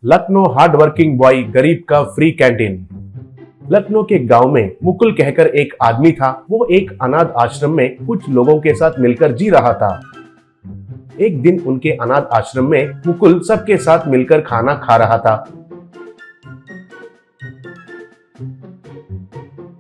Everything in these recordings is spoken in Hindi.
लखनऊ हार्ड वर्किंग बॉय गरीब का फ्री कैंटीन। लखनऊ के गांव में मुकुल कहकर एक आदमी था। वो एक अनाथ आश्रम में कुछ लोगों के साथ मिलकर जी रहा था। एक दिन उनके अनाथ आश्रम में मुकुल सबके साथ मिलकर खाना खा रहा था।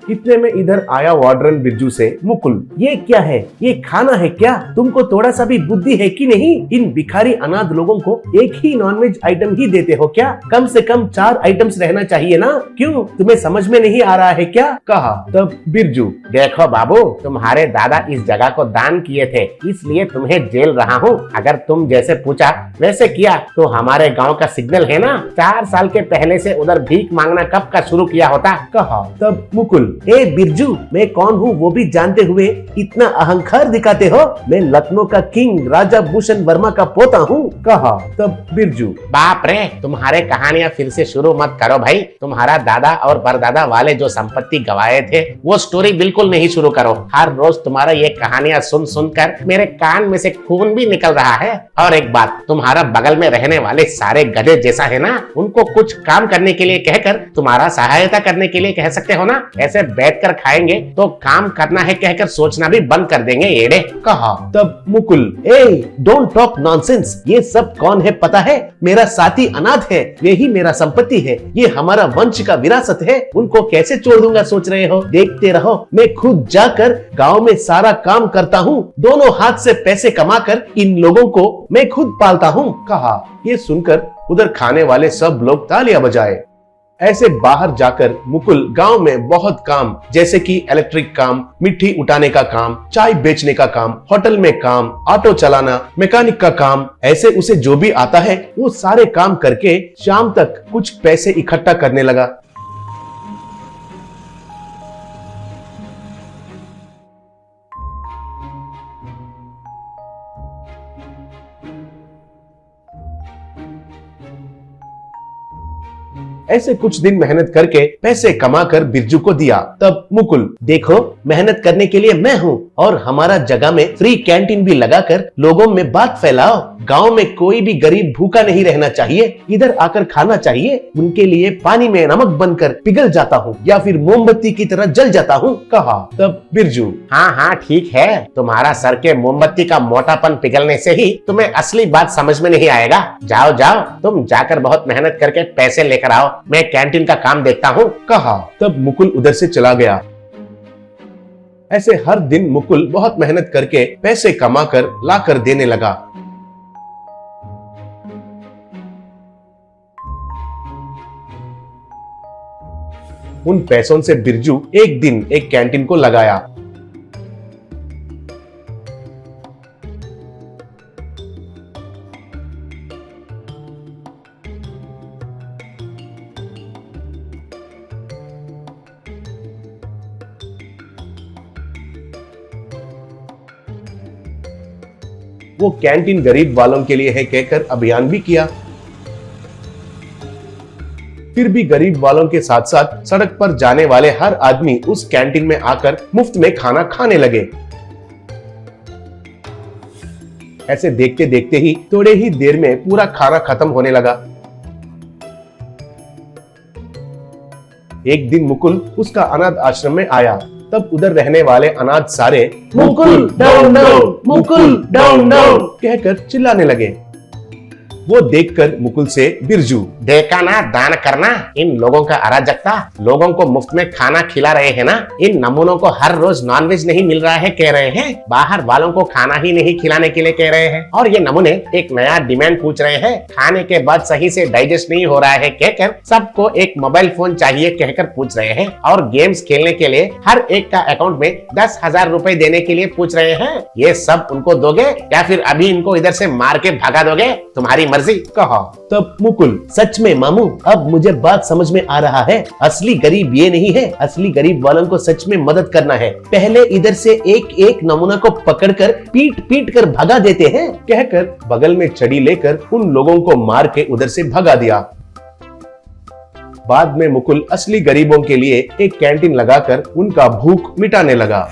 इतने में इधर आया वार्डन बिरजू से मुकुल, ये क्या है? ये खाना है क्या? तुमको थोड़ा सा भी बुद्धि है कि नहीं? इन भिखारी अनाथ लोगों को एक ही नॉनवेज आइटम ही देते हो क्या? कम से कम 4 आइटम्स रहना चाहिए ना? क्यों, तुम्हें समझ में नहीं आ रहा है क्या? कहा। तब बिरजू, देखो बाबू, तुम्हारे दादा इस जगह को दान किए थे, इसलिए तुम्हें जेल रहा हूँ। अगर तुम जैसे पूछा वैसे किया तो हमारे गाँव का सिग्नल है ना, 4 साल के पहले से उधर भीख मांगना कब का शुरू किया होता। कहा। तब मुकुल, ए बिरजू, मैं कौन हूँ वो भी जानते हुए इतना अहंकार दिखाते हो? मैं लखनऊ का किंग राजा भूषण वर्मा का पोता हूँ। कहा। तब बिरजू, बाप रे, तुम्हारे कहानियां फिर से शुरू मत करो भाई। तुम्हारा दादा और परदादा वाले जो संपत्ति गवाए थे वो स्टोरी बिल्कुल नहीं शुरू करो। हर रोज तुम्हारा ये कहानियां सुन सुनकर मेरे कान में से खून भी निकल रहा है। और एक बात, तुम्हारा बगल में रहने वाले सारे गधे जैसा है ना, उनको कुछ काम करने के लिए कहकर तुम्हारा सहायता करने के लिए कह सकते हो ना। ऐसे बैठकर खाएंगे तो काम करना है कहकर सोचना भी बंद कर देंगे येड़े। कहा। तब मुकुल, ए डोंट टॉक नॉनसेंस। ये सब कौन है पता है? मेरा साथी अनाथ है, यही मेरा संपत्ति है, ये हमारा वंश का विरासत है। उनको कैसे छोड़ दूंगा सोच रहे हो? देखते रहो, मैं खुद जाकर गांव में सारा काम करता हूँ। दोनों हाथ से पैसे कमाकर इन लोगों को मैं खुद पालता हूँ। कहा। ये सुनकर उधर खाने वाले सब लोग तालियां बजाए। ऐसे बाहर जाकर मुकुल गांव में बहुत काम, जैसे कि इलेक्ट्रिक काम, मिट्टी उठाने का काम, चाय बेचने का काम, होटल में काम, ऑटो चलाना, मैकेनिक का काम, ऐसे उसे जो भी आता है वो सारे काम करके शाम तक कुछ पैसे इकट्ठा करने लगा। ऐसे कुछ दिन मेहनत करके पैसे कमाकर बिरजू को दिया। तब मुकुल, देखो, मेहनत करने के लिए मैं हूँ और हमारा जगह में फ्री कैंटीन भी लगाकर लोगों में बात फैलाओ। गांव में कोई भी गरीब भूखा नहीं रहना चाहिए, इधर आकर खाना चाहिए। उनके लिए पानी में नमक बनकर पिघल जाता हूँ या फिर मोमबत्ती की तरह जल जाता हूँ। कहा। तब बिरजू, हाँ हाँ ठीक है, तुम्हारा सर के मोमबत्ती का मोटापन पिघलने से ही तुम्हें असली बात समझ में नहीं आएगा। जाओ जाओ, तुम जाकर बहुत मेहनत करके पैसे लेकर आओ, मैं कैंटीन का काम देखता हूँ। कहा। तब मुकुल उधर से चला गया। ऐसे हर दिन मुकुल बहुत मेहनत करके पैसे कमाकर लाकर देने लगा। उन पैसों से बिरजू एक दिन एक कैंटीन को लगाया। वो कैंटीन गरीब वालों के लिए है कहकर अभियान भी किया। फिर भी गरीब वालों के साथ साथ सड़क पर जाने वाले हर आदमी उस कैंटीन में आकर मुफ्त में खाना खाने लगे। ऐसे देखते देखते ही थोड़े ही देर में पूरा खाना खत्म होने लगा। एक दिन मुकुल उसका अनाथ आश्रम में आया। तब उधर रहने वाले अनाथ सारे Mukul down down, Mukul down down कहकर चिल्लाने लगे। वो देखकर मुकुल से बिरजू, देखा ना, दान करना, इन लोगों का अराजकता। लोगों को मुफ्त में खाना खिला रहे हैं ना। इन नमूनों को हर रोज नॉनवेज नहीं मिल रहा है कह रहे हैं, बाहर वालों को खाना ही नहीं खिलाने के लिए कह रहे हैं। और ये नमूने एक नया डिमांड पूछ रहे हैं, खाने के बाद सही से डाइजेस्ट नहीं हो रहा है कहकर सबको एक मोबाइल फोन चाहिए कहकर पूछ रहे हैं। और गेम्स खेलने के लिए हर एक का अकाउंट में 10,000 रुपए देने के लिए पूछ रहे हैं। ये सब उनको दोगे या फिर अभी इनको इधर से मार के भगा दोगे? तुम्हारी मर्जी। कहा। तब मुकुल, सच में मामू, अब मुझे बात समझ में आ रहा है। असली गरीब ये नहीं है, असली गरीब वालों को सच में मदद करना है। पहले इधर से एक एक नमूना को पकड़कर पीट पीट कर भगा देते हैं कहकर बगल में छड़ी लेकर उन लोगों को मार के उधर से भगा दिया। बाद में मुकुल असली गरीबों के लिए एक कैंटीन लगाकर उनका भूख मिटाने लगा।